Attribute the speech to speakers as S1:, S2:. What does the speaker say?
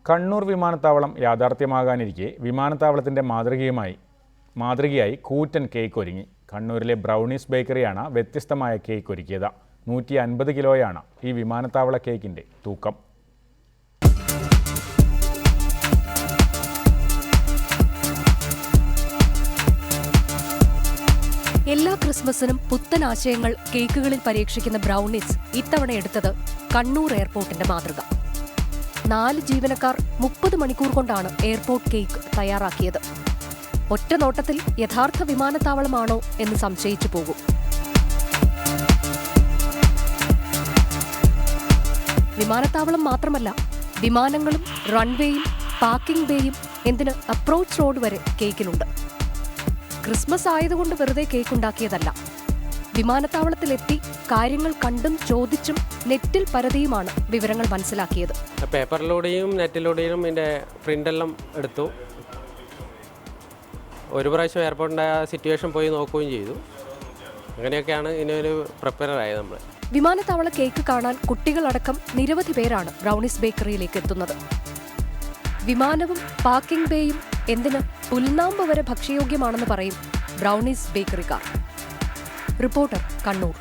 S1: കണ്ണൂർ വിമാനത്താവളം യാഥാർത്ഥ്യമാകാനിരിക്കെ വിമാനത്താവളത്തിൻ്റെ മാതൃകയായി കൂറ്റൻ കേക്ക് ഒരുങ്ങി. കണ്ണൂരിലെ ബ്രൗണീസ് ബേക്കറിയാണ് വ്യത്യസ്തമായ കേക്ക് ഒരുക്കിയത്. 150 കിലോയാണ് ഈ വിമാനത്താവള കേക്കിൻ്റെ തൂക്കം.
S2: എല്ലാ ക്രിസ്മസിനും പുത്തൻ ആശയങ്ങൾ കേക്കുകളിൽ പരീക്ഷിക്കുന്ന ബ്രൗണീസ് ഇത്തവണ എടുത്തത് കണ്ണൂർ എയർപോർട്ടിന്റെ മാതൃക. 4 ജീവനക്കാർ 30 മണിക്കൂർ കൊണ്ടാണ് എയർപോർട്ട് കേക്ക് തയ്യാറാക്കിയത്. ഒറ്റ നോട്ടത്തിൽ യഥാർത്ഥ വിമാനത്താവളമാണോ എന്ന് സംശയിച്ചു പോകും. വിമാനത്താവളം മാത്രമല്ല, വിമാനങ്ങളും റൺവേയും പാർക്കിംഗ് ബേയും എന്തിന് അപ്രോച്ച് റോഡ് വരെ കേക്കിലുണ്ട്. ക്രിസ്മസ് ആയതുകൊണ്ട് വെറുതെ കേക്ക് ഉണ്ടാക്കിയതല്ല. വിമാനത്താവളത്തിലെത്തി കാര്യങ്ങൾ കണ്ടും ചോദിച്ചും നെറ്റിൽ പരതിയുമാണ് വിവരങ്ങൾ മനസ്സിലാക്കിയത്.
S3: പേപ്പറിലൂടെയും നെറ്റിലൂടെയും ഇതിൻ്റെ പ്രിൻ്റെല്ലാം എടുത്തു. ഒരു പ്രാവശ്യം എയർപോർട്ടിൻ്റെ സിറ്റുവേഷൻ പോയി നോക്കുകയും ചെയ്തു. അങ്ങനെയൊക്കെയാണ് ഇതിനൊരു പ്രിപ്പയർ ആയത് നമ്മൾ.
S2: വിമാനത്താവള കേക്ക് കാണാൻ കുട്ടികളടക്കം നിരവധി പേരാണ് ബ്രൗണീസ് ബേക്കറിയിലേക്ക് എത്തുന്നത്. വിമാനവും പാർക്കിംഗ് ബേയും എന്തിന് പുൽനാമ്പ് വരെ ഭക്ഷ്യയോഗ്യമാണെന്ന് പറയും ബ്രൗണീസ് ബേക്കറിക്കാർ. റിപ്പോർട്ടർ, കണ്ണൂർ.